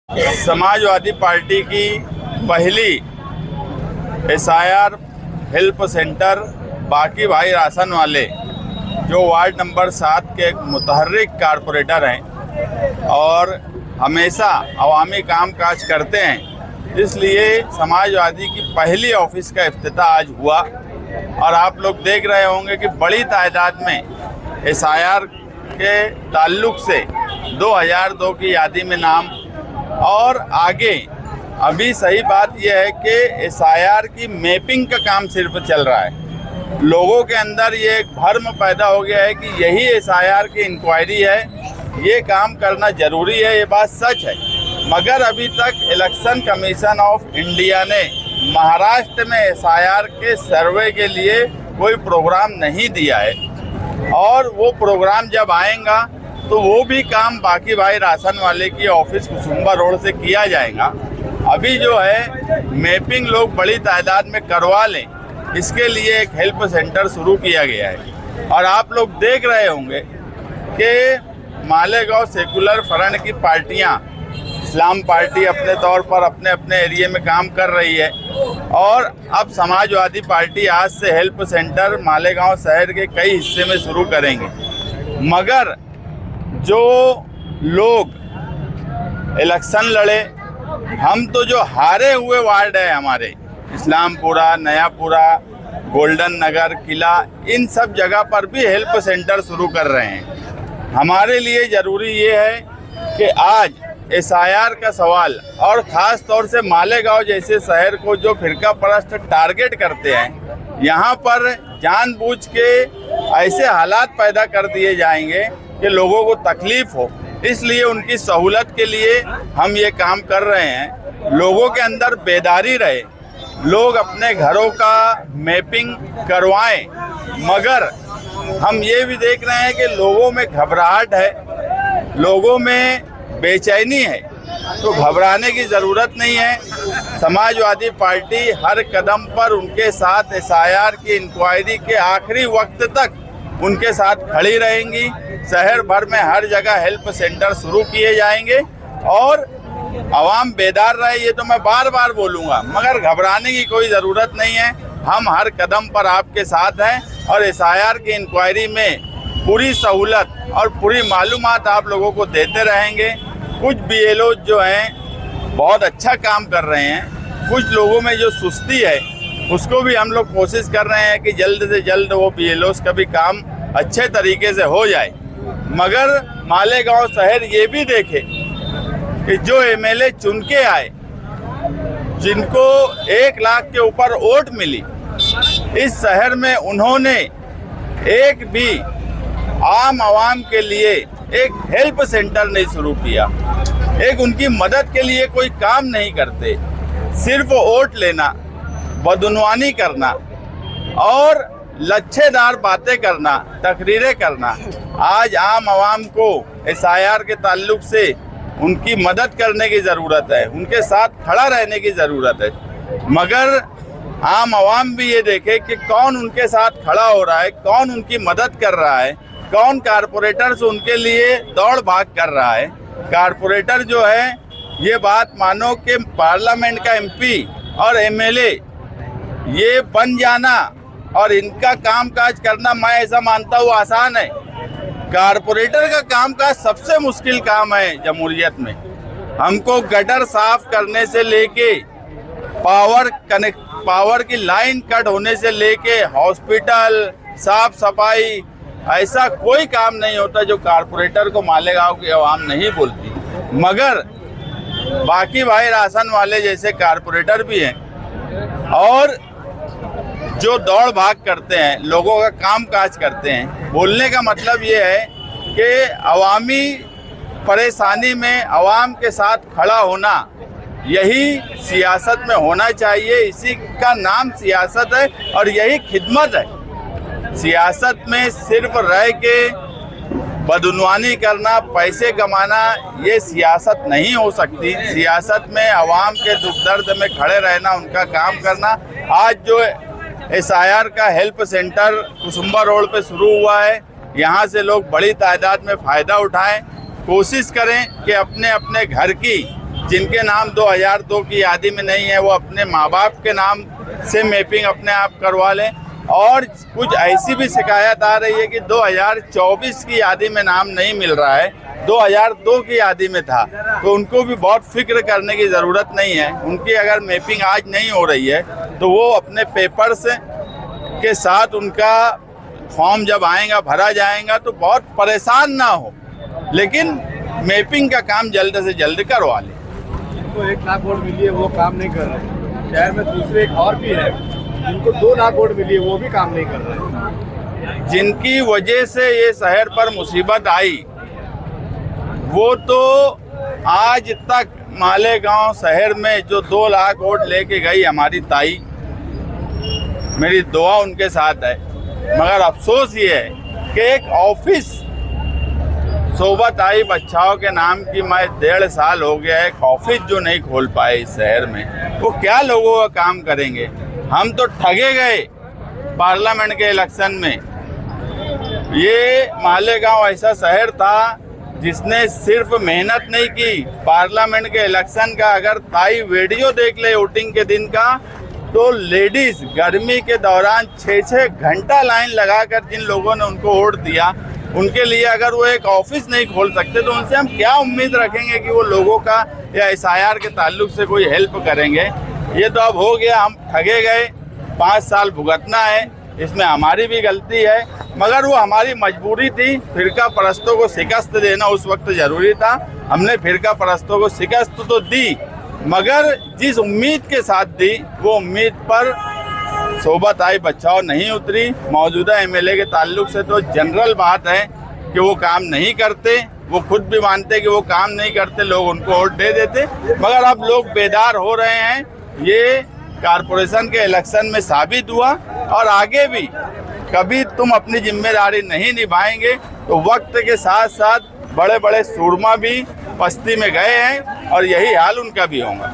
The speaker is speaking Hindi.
समाजवादी पार्टी की पहली एसआईआर हेल्प सेंटर बाकी भाई राशन वाले जो वार्ड नंबर 7 के एक मुतहर्रिक कारपोरेटर हैं और हमेशा अवामी काम काज करते हैं, इसलिए समाजवादी की पहली ऑफिस का इफ्तिताह आज हुआ। और आप लोग देख रहे होंगे कि बड़ी तादाद में एसआईआर के ताल्लुक से 2002 की यादी में नाम और आगे अभी सही बात यह है कि एसआईआर की मैपिंग का काम सिर्फ चल रहा है। लोगों के अंदर ये एक भ्रम पैदा हो गया है कि यही एसआईआर की इंक्वायरी है, ये काम करना जरूरी है। ये बात सच है, मगर अभी तक इलेक्शन कमीशन ऑफ इंडिया ने महाराष्ट्र में एसआईआर के सर्वे के लिए कोई प्रोग्राम नहीं दिया है और वो प्रोग्राम जब आएगा तो वो भी काम बाकी भाई राशन वाले की ऑफिस कुसुम्बा रोड से किया जाएगा। अभी जो है मैपिंग लोग बड़ी तादाद में करवा लें, इसके लिए एक हेल्प सेंटर शुरू किया गया है। और आप लोग देख रहे होंगे कि मालेगांव सेकुलर फ्रंट की पार्टियां, इस्लाम पार्टी अपने तौर पर अपने अपने एरिया में काम कर रही है और अब समाजवादी पार्टी आज से हेल्प सेंटर मालेगांव शहर के कई हिस्से में शुरू करेंगे। मगर जो लोग इलेक्शन लड़े, हम तो जो हारे हुए वार्ड है हमारे इस्लामपुरा, नयापुरा, गोल्डन नगर, किला, इन सब जगह पर भी हेल्प सेंटर शुरू कर रहे हैं। हमारे लिए ज़रूरी ये है कि आज एसआईआर का सवाल और ख़ास तौर से मालेगांव जैसे शहर को जो फिरका परस्त टारगेट करते हैं, यहाँ पर जानबूझ के ऐसे हालात पैदा कर दिए जाएंगे कि लोगों को तकलीफ हो, इसलिए उनकी सहूलत के लिए हम ये काम कर रहे हैं। लोगों के अंदर बेदारी रहे, लोग अपने घरों का मैपिंग करवाएं, मगर हम ये भी देख रहे हैं कि लोगों में घबराहट है, लोगों में बेचैनी है, तो घबराने की ज़रूरत नहीं है। समाजवादी पार्टी हर कदम पर उनके साथ एसआईआर की इंक्वायरी के आखिरी वक्त तक उनके साथ खड़ी रहेंगी। शहर भर में हर जगह हेल्प सेंटर शुरू किए जाएंगे और आवाम बेदार रहे, ये तो मैं बार बार बोलूँगा, मगर घबराने की कोई ज़रूरत नहीं है। हम हर कदम पर आपके साथ हैं और एसआईआर की इंक्वायरी में पूरी सहूलत और पूरी मालूमात आप लोगों को देते रहेंगे। कुछ बीएलओ जो हैं बहुत अच्छा काम कर रहे हैं, कुछ लोगों में जो सुस्ती है उसको भी हम लोग कोशिश कर रहे हैं कि जल्द से जल्द वो बीएलओस का भी काम अच्छे तरीके से हो जाए। मगर मालेगांव शहर ये भी देखे कि जो एमएलए चुन के आए, जिनको 1 लाख के ऊपर वोट मिली, इस शहर में उन्होंने एक भी आम आवाम के लिए एक हेल्प सेंटर नहीं शुरू किया, एक उनकी मदद के लिए कोई काम नहीं करते। सिर्फ वोट लेना, बदउनवानी करना और लच्छेदार बातें करना, तकरीरें करना। आज आम आवाम को एसआईआर के ताल्लुक से उनकी मदद करने की ज़रूरत है, उनके साथ खड़ा रहने की ज़रूरत है। मगर आम आवाम भी ये देखे कि कौन उनके साथ खड़ा हो रहा है, कौन उनकी मदद कर रहा है, कौन कारपोरेटर से उनके लिए दौड़ भाग कर रहा है। कारपोरेटर जो है, ये बात मानो कि पार्लियामेंट का एमपी और एमएलए ये बन जाना और इनका कामकाज करना, मैं ऐसा मानता हूँ आसान है। कारपोरेटर का कामकाज सबसे मुश्किल काम है जमहूरियत में। हमको गटर साफ करने से लेके पावर की लाइन कट होने से लेके हॉस्पिटल, साफ सफाई, ऐसा कोई काम नहीं होता जो कारपोरेटर को मालेगांव की आवाम नहीं बोलती। मगर बाकी भाई राशन वाले जैसे कारपोरेटर भी हैं और जो दौड़ भाग करते हैं, लोगों का काम काज करते हैं। बोलने का मतलब ये है कि अवामी परेशानी में अवाम के साथ खड़ा होना, यही सियासत में होना चाहिए। इसी का नाम सियासत है और यही खिदमत है। सियासत में सिर्फ रह के बदउनवानी करना, पैसे कमाना, ये सियासत नहीं हो सकती। सियासत में अवाम के दुख दर्द में खड़े रहना, उनका काम करना। आज जो एसआईआर का हेल्प सेंटर कुसुम्बा रोड पे शुरू हुआ है, यहाँ से लोग बड़ी तादाद में फ़ायदा उठाएं। कोशिश करें कि अपने अपने घर की जिनके नाम 2002 की यादी में नहीं है वो अपने माँ बाप के नाम से मैपिंग अपने आप करवा लें। और कुछ ऐसी भी शिकायत आ रही है कि 2024 की यादी में नाम नहीं मिल रहा है, 2002 की यादी में था। तो उनको भी बहुत फिक्र करने की ज़रूरत नहीं है। उनकी अगर मैपिंग आज नहीं हो रही है तो वो अपने पेपर्स के साथ उनका फॉर्म जब आएगा भरा जाएगा तो बहुत परेशान ना हो, लेकिन मैपिंग का काम जल्द से जल्द करवा लें। जिनको 1 लाख वोट मिली है वो काम नहीं कर रहे। शहर में दूसरे एक और भी है जिनको 2 लाख वोट मिली है वो भी काम नहीं कर रहे। जिनकी वजह से ये शहर पर मुसीबत आई वो तो आज तक मालेगांव शहर में जो 2 लाख वोट लेके गई हमारी ताई, मेरी दुआ उनके साथ है। मगर अफसोस ये है कि एक ऑफिस सोबत आई बच्चाओं के नाम की, मैं 1.5 साल हो गया है, एक ऑफिस जो नहीं खोल पाए इस शहर में, वो क्या लोगों का काम करेंगे। हम तो ठगे गए पार्लियामेंट के इलेक्शन में। ये मालेगांव ऐसा शहर था जिसने सिर्फ मेहनत नहीं की, पार्लियामेंट के इलेक्शन का अगर ताई वीडियो देख ले वोटिंग के दिन का, तो लेडीज गर्मी के दौरान 6-6 घंटा लाइन लगाकर जिन लोगों ने उनको वोट दिया, उनके लिए अगर वो एक ऑफिस नहीं खोल सकते तो उनसे हम क्या उम्मीद रखेंगे कि वो लोगों का या SIR के ताल्लुक से कोई हेल्प करेंगे। ये तो अब हो गया, हम ठगे गए, 5 साल भुगतना है, इसमें हमारी भी गलती है, मगर वो हमारी मजबूरी थी। फिरका परस्तों को शिकस्त देना उस वक्त ज़रूरी था, हमने फिरका परस्तों को शिकस्त तो दी, मगर जिस उम्मीद के साथ दी वो उम्मीद पर सोबत आई बचाओ नहीं उतरी। मौजूदा MLA के ताल्लुक से तो जनरल बात है कि वो काम नहीं करते, वो खुद भी मानते कि वो काम नहीं करते, लोग उनको वोट दे देते। मगर अब लोग बेदार हो रहे हैं, ये कारपोरेशन के इलेक्शन में साबित हुआ। और आगे भी कभी तुम अपनी जिम्मेदारी नहीं निभाएंगे तो वक्त के साथ साथ बड़े बड़े सूरमा भी पस्ती में गए हैं और यही हाल उनका भी होगा।